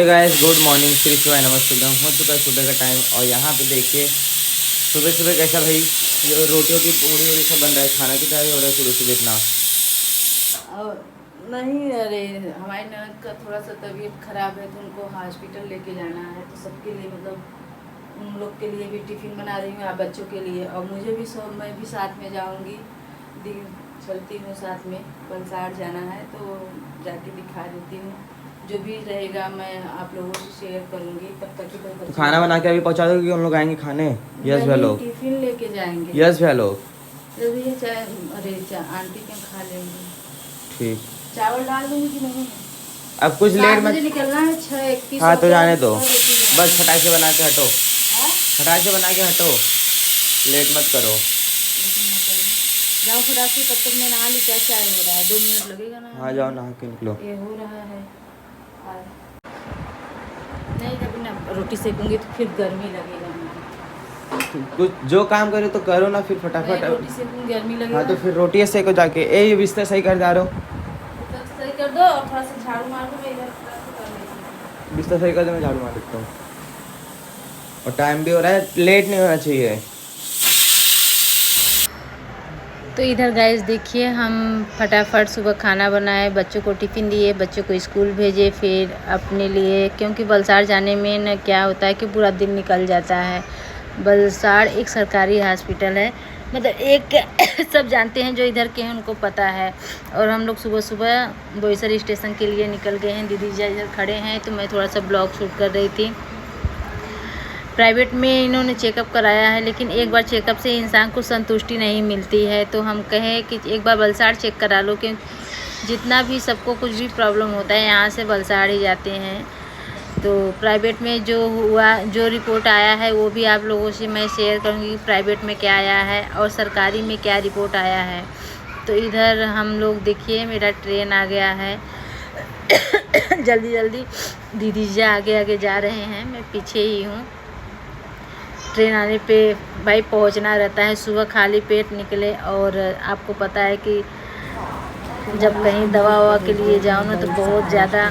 Guys good morning, Shri शिवाय नमस्ते। हो चुका है सुबह का टाइम और यहाँ पे देखिए सुबह सुबह कैसा भाई ये रोटियों की पूड़ी वूड़ी सब बन रहा है, खाना की तैयारी हो रहा है सुबह सुबह इतना। और नहीं, अरे हमारी ननद का थोड़ा सा तबीयत खराब है तो उनको हॉस्पिटल लेके जाना है, तो सबके लिए मतलब उन लोग के लिए भी टिफ़िन बना रही हूँ, आप बच्चों के लिए, और मुझे भी सब मैं भी साथ में जाऊँगी। चलती हूँ साथ में, वलसाड़ जाना है तो जाके दिखा देती हूँ। जो भी रहेगा मैं आप लोगों से शेयर करूँगी। तब तक तो खाना बना के अभी पहुँचा दोगे कि उन लोग आएंगे खाने? यस भैया लोग, टिफ़िन लेके जाएंगे। यस भैया लोग। ये चाय, अरे आंटी के खा लेंगे। ठीक, चावल डाल दूँगी कि नहीं? अब कुछ लेट मत। निकलना है 6:31। हाँ तो जाने दो, बस फटाक से बना के हटो, फटाक से बना के हटो, लेट मत करो। जाओ फटाक से, तब तक मैं नहा ली। क्या चाय हो रहा है? 2 मिनट लगेगा ना? हाँ जाओ नहा के निकलो। ये हो रहा है नहीं, कभी ना रोटी सेकूंगी तो फिर गर्मी लगेगा। कुछ जो काम करे तो करो ना, फिर मैं फटाफट। रोटी सेकूंगी, गर्मी लगेगा। हाँ तो फिर रोटी सेको जाके। ये बिस्तर सही कर जा रहे हो? तो सही कर दो और थोड़ा सा झाड़ू मार दो, मैं इधर कर लेती हूँ। बिस्तर सही कर दो, मैं झाड़ू मार देता हूँ। और टाइम भी हो रहा है, लेट नहीं होना चाहिए। तो इधर गाइस देखिए, हम फटाफट सुबह खाना बनाए, बच्चों को टिफ़िन दिए, बच्चों को स्कूल भेजे, फिर अपने लिए, क्योंकि वलसाड़ जाने में न क्या होता है कि पूरा दिन निकल जाता है। वलसाड़ एक सरकारी हॉस्पिटल है, मतलब एक सब जानते हैं जो इधर के हैं उनको पता है। और हम लोग सुबह सुबह बोईसर स्टेशन के लिए निकल गए हैं। दीदी जी इधर खड़े हैं तो मैं थोड़ा सा ब्लॉग शूट कर रही थी। प्राइवेट में इन्होंने चेकअप कराया है, लेकिन एक बार चेकअप से इंसान को संतुष्टि नहीं मिलती है, तो हम कहें कि एक बार वलसाड़ चेक करा लो, क्योंकि जितना भी सबको कुछ भी प्रॉब्लम होता है यहाँ से वलसाड़ ही जाते हैं। तो प्राइवेट में जो हुआ, जो रिपोर्ट आया है वो भी आप लोगों से मैं शेयर करूँगी, प्राइवेट में क्या आया है और सरकारी में क्या रिपोर्ट आया है। तो इधर हम लोग देखिए, मेरा ट्रेन आ गया है। जल्दी जल्दी दीदी जी आगे आगे जा रहे हैं, मैं पीछे ही हूँ। ट्रेन आने पे भाई पहुंचना रहता है, सुबह खाली पेट निकले। और आपको पता है कि जब कहीं दवा ववा के लिए जाओ ना तो बहुत ज़्यादा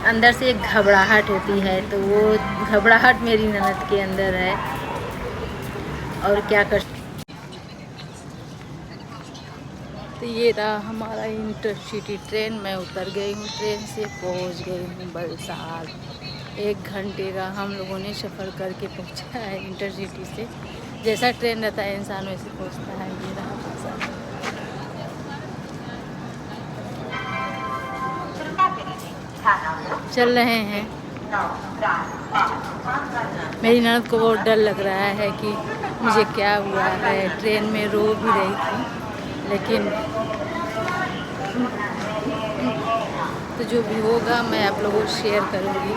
अंदर से एक घबराहट होती है, तो वो घबराहट मेरी ननद के अंदर है। और क्या कर, तो ये रहा हमारा इंटरसिटी ट्रेन। मैं उतर गई हूँ ट्रेन से, पहुँच गई हूँ वलसाड़। 1 घंटे का हम लोगों ने सफ़र करके पहुँचा है इंटरसिटी से। जैसा ट्रेन रहता है इंसान वैसे पहुँचता है। ये रहा वलसाड़। चल रहे हैं। मेरी ननद को बहुत डर लग रहा है कि मुझे क्या हुआ है। ट्रेन में रो भी रही थी, लेकिन तो जो भी होगा मैं आप लोगों को शेयर करूँगी।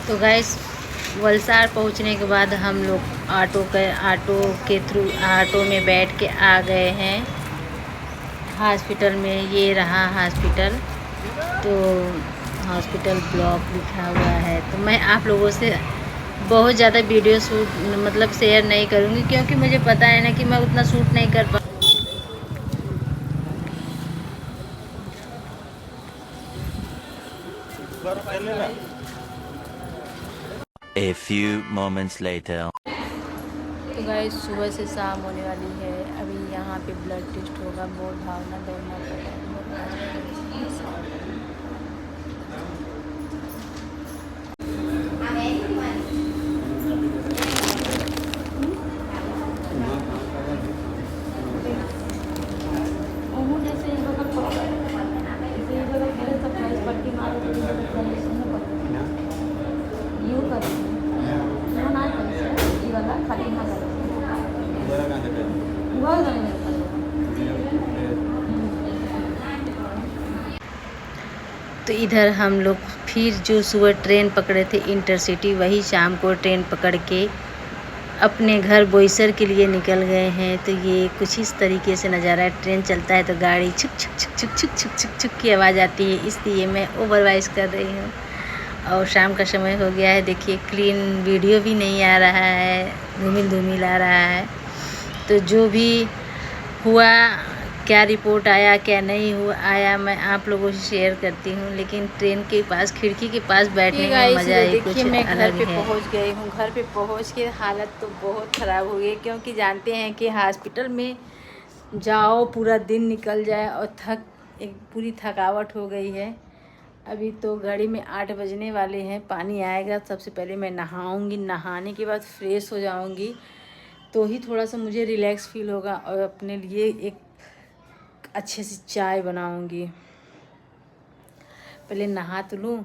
तो गाइस, वलसाड़ पहुंचने के बाद हम लोग ऑटो के थ्रू ऑटो में बैठ के आ गए हैं हॉस्पिटल में। ये रहा हॉस्पिटल, तो हॉस्पिटल ब्लॉक लिखा हुआ है। तो मैं आप लोगों से बहुत ज़्यादा वीडियो शूट मतलब शेयर नहीं करूँगी, क्योंकि मुझे पता है ना कि मैं उतना शूट नहीं कर पा। A few moments later. तो गाइस, सुबह से शाम होने वाली है। अभी यहाँ पे ब्लड टेस्ट होगा, बहुत भावना दौड़ना पड़ा है। तो इधर हम लोग फिर जो सुबह ट्रेन पकड़े थे इंटरसिटी, वही शाम को ट्रेन पकड़ के अपने घर बोईसर के लिए निकल गए हैं। तो ये कुछ इस तरीके से नज़ारा है। ट्रेन चलता है तो गाड़ी छुक छुक छुक छुक छुक छुक छुक छुक की आवाज़ आती है, इसलिए मैं ओवर वॉइस कर रही हूँ। और शाम का समय हो गया है, देखिए क्लीन वीडियो भी नहीं आ रहा है, धूमिल धूमिल आ रहा है। तो जो भी हुआ क्या रिपोर्ट आया क्या नहीं हुआ आया मैं आप लोगों से शेयर करती हूँ। लेकिन ट्रेन के पास खिड़की के पास बैठने में मज़ा ही कुछ अलग है। मैं घर पे पहुँच गई हूँ। घर पे पहुँच के हालत तो बहुत ख़राब हो गई, क्योंकि जानते हैं कि हॉस्पिटल में जाओ पूरा दिन निकल जाए और एक पूरी थकावट हो गई है। अभी तो घड़ी में 8 बजने वाले हैं। पानी आएगा, सबसे पहले मैं नहाऊंगी, नहाने के बाद फ्रेश हो जाऊंगी तो ही थोड़ा सा मुझे रिलैक्स फील होगा और अपने लिए एक अच्छे से चाय बनाऊंगी। पहले नहा तो लूँ।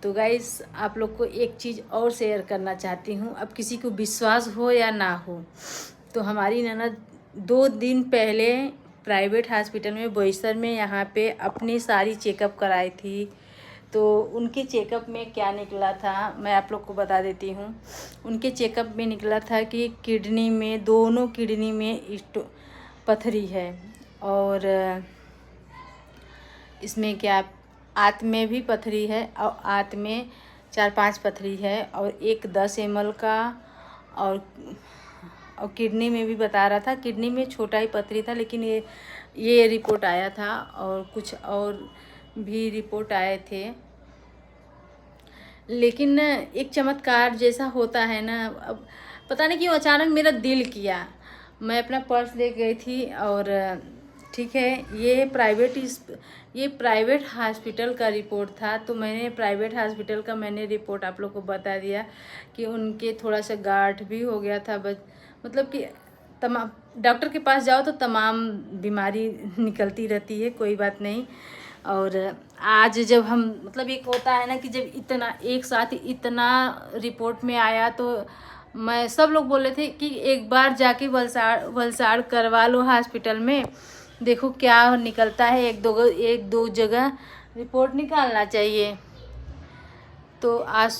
तो गाइस आप लोग को एक चीज़ और शेयर करना चाहती हूँ। अब किसी को विश्वास हो या ना हो, तो हमारी ननद 2 दिन पहले प्राइवेट हॉस्पिटल में बोईसर में यहाँ पे अपनी सारी चेकअप कराई थी। तो उनके चेकअप में क्या निकला था मैं आप लोग को बता देती हूँ। उनके चेकअप में निकला था कि किडनी में, दोनों किडनी में पथरी है, और इसमें क्या आंत में भी पथरी है, और आंत में 4-5 पथरी है, और एक 10 ml का, और किडनी में भी बता रहा था। किडनी में छोटा ही पथरी था, लेकिन ये रिपोर्ट आया था, और कुछ और भी रिपोर्ट आए थे। लेकिन एक चमत्कार जैसा होता है ना, अब पता नहीं क्यों अचानक मेरा दिल किया। मैं अपना पर्स ले गई थी, और ठीक है ये प्राइवेट हॉस्पिटल का रिपोर्ट था। तो मैंने प्राइवेट हॉस्पिटल का रिपोर्ट आप लोग को बता दिया कि उनके थोड़ा सा गांठ भी हो गया था। मतलब कि तमाम डॉक्टर के पास जाओ तो तमाम बीमारी निकलती रहती है, कोई बात नहीं। और आज जब हम मतलब एक होता है ना कि जब इतना एक साथ इतना रिपोर्ट में आया, तो मैं सब लोग बोले थे कि एक बार जाके वलसाड़ करवा लो हॉस्पिटल में, देखो क्या निकलता है। एक दो जगह रिपोर्ट निकालना चाहिए। तो आज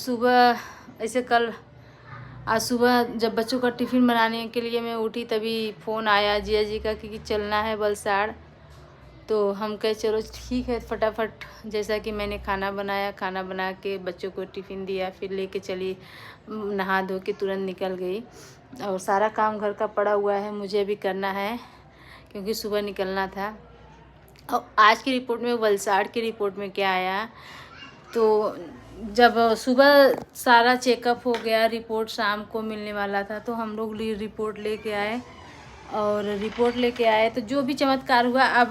सुबह जब बच्चों का टिफ़िन बनाने के लिए मैं उठी, तभी फ़ोन आया जिया जी का कि चलना है वलसाड़। तो हम कहे चलो ठीक है, फटाफट जैसा कि मैंने खाना बना के बच्चों को टिफ़िन दिया, फिर लेके चली, नहा धो के तुरंत निकल गई। और सारा काम घर का पड़ा हुआ है, मुझे अभी करना है क्योंकि सुबह निकलना था। और आज की रिपोर्ट में, वलसाड़ की रिपोर्ट में क्या आया, तो जब सुबह सारा चेकअप हो गया, रिपोर्ट शाम को मिलने वाला था, तो हम लोग रिपोर्ट लेके आए। और रिपोर्ट लेके आए तो जो भी चमत्कार हुआ, अब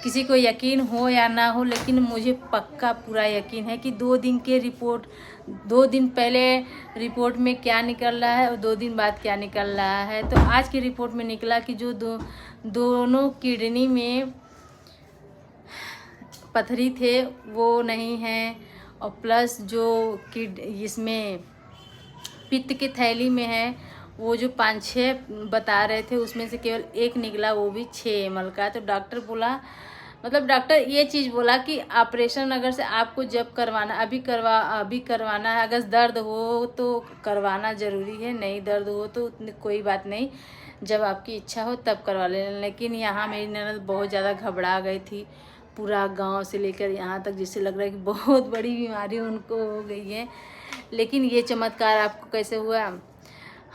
किसी को यकीन हो या ना हो, लेकिन मुझे पक्का पूरा यकीन है कि 2 दिन पहले रिपोर्ट में क्या निकल रहा है और 2 दिन बाद क्या निकल रहा है। तो आज की रिपोर्ट में निकला कि जो दोनों किडनी में पथरी थे वो नहीं है, और प्लस जो इसमें पित्त की थैली में है, वो जो 5-6 बता रहे थे उसमें से केवल एक निकला, वो भी 6 ml का। तो डॉक्टर डॉक्टर ये चीज़ बोला कि ऑपरेशन अगर से आपको जब करवाना अभी करवाना है, अगर दर्द हो तो करवाना ज़रूरी है, नहीं दर्द हो तो कोई बात नहीं, जब आपकी इच्छा हो तब करवा लेना। लेकिन यहाँ मेरी ननद बहुत ज़्यादा घबरा गई थी। पूरा गांव से लेकर यहाँ तक जैसे लग रहा है कि बहुत बड़ी बीमारी उनको हो गई है। लेकिन ये चमत्कार आपको कैसे हुआ,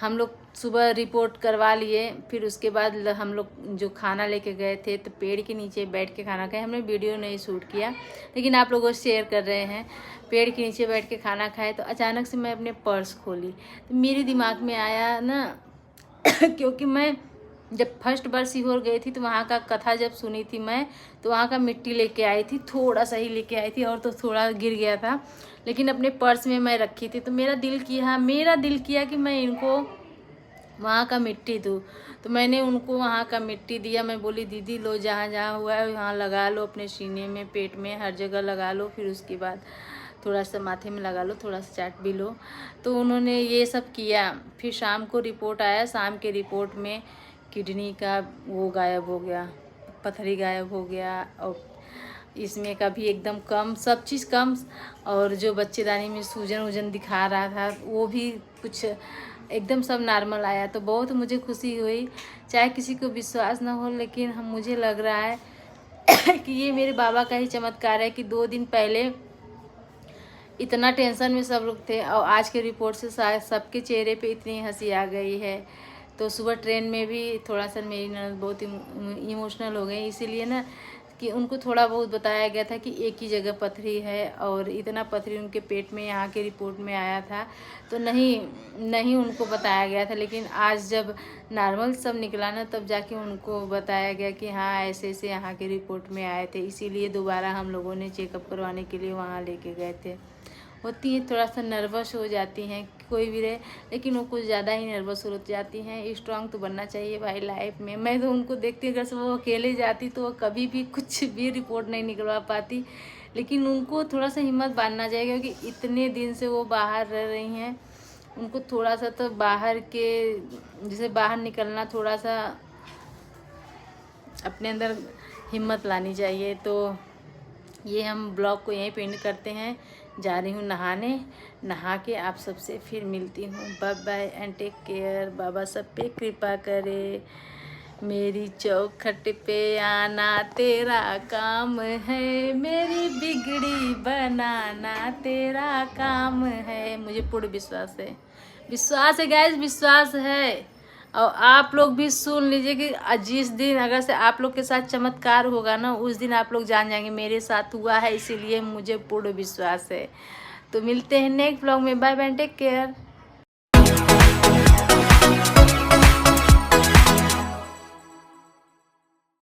हम लोग सुबह रिपोर्ट करवा लिए, फिर उसके बाद हम लोग जो खाना लेके गए थे, तो पेड़ के नीचे बैठ के खाना खाए। हमने वीडियो नहीं शूट किया, लेकिन आप लोगों से शेयर कर रहे हैं। पेड़ के नीचे बैठ के खाना खाए, तो अचानक से मैं अपने पर्स खोली, तो मेरे दिमाग में आया ना क्योंकि मैं जब फर्स्ट बार सीहोर गई थी, तो वहाँ का कथा जब सुनी थी मैं, तो वहाँ का मिट्टी लेके आई थी, थोड़ा सा ही लेके आई थी, और तो थोड़ा गिर गया था, लेकिन अपने पर्स में मैं रखी थी। तो मेरा दिल किया कि मैं इनको वहाँ का मिट्टी दूँ। तो मैंने उनको वहाँ का मिट्टी दिया। मैं बोली दीदी लो, जहाँ जहाँ हुआ है वहाँ लगा लो, अपने सीने में, पेट में, हर जगह लगा लो, फिर उसके बाद थोड़ा सा माथे में लगा लो, थोड़ा सा चाट भी लो। तो उन्होंने ये सब किया। फिर शाम को रिपोर्ट आया। शाम के रिपोर्ट में किडनी का वो गायब हो गया, पथरी गायब हो गया, और इसमें का भी एकदम कम, सब चीज़ कम, और जो बच्चेदानी में सूजन दिखा रहा था वो भी कुछ एकदम सब नॉर्मल आया। तो बहुत मुझे खुशी हुई, चाहे किसी को विश्वास ना हो, लेकिन मुझे लग रहा है कि ये मेरे बाबा का ही चमत्कार है कि 2 दिन पहले इतना टेंशन में सब लोग थे, और आज के रिपोर्ट से शायद सबके चेहरे पे इतनी हंसी आ गई है। तो सुबह ट्रेन में भी थोड़ा सा मेरी ननद बहुत इमोशनल हो गई, इसीलिए ना कि उनको थोड़ा बहुत बताया गया था कि एक ही जगह पथरी है और इतना पथरी उनके पेट में यहाँ के रिपोर्ट में आया था, तो नहीं उनको बताया गया था। लेकिन आज जब नॉर्मल सब निकला ना, तब जाके उनको बताया गया कि हाँ ऐसे ऐसे यहाँ के रिपोर्ट में आए थे, इसीलिए दोबारा हम लोगों ने चेकअप करवाने के लिए वहाँ लेके गए थे। होती है थोड़ा सा नर्वस हो जाती हैं, कोई भी रहे, लेकिन वो कुछ ज़्यादा ही नर्वस हो जाती हैं। स्ट्रांग तो बनना चाहिए भाई लाइफ में। मैं तो उनको देखती हूँ, अगर से वो अकेले जाती तो वो कभी भी कुछ भी रिपोर्ट नहीं निकलवा पाती, लेकिन उनको थोड़ा सा हिम्मत बांधना चाहिए, क्योंकि इतने दिन से वो बाहर रह रही हैं। उनको थोड़ा सा तो बाहर के जैसे बाहर निकलना, थोड़ा सा अपने अंदर हिम्मत लानी चाहिए। तो ये हम ब्लॉग को यहीं पे एंड करते हैं। जा रही हूँ नहाने, नहा के आप सबसे फिर मिलती हूँ। Bye bye and take care. बाबा सब पे कृपा करे। मेरी चौखट पे आना तेरा काम है, मेरी बिगड़ी बनाना तेरा काम है। मुझे पूर्ण विश्वास है गाइस, विश्वास है। और आप लोग भी सुन लीजिए कि जिस दिन अगर से आप लोग के साथ चमत्कार होगा ना, उस दिन आप लोग जान जाएंगे मेरे साथ हुआ है, इसीलिए मुझे पूर्ण विश्वास है। तो मिलते हैं नेक्स्ट व्लॉग में। Bye bye, take care.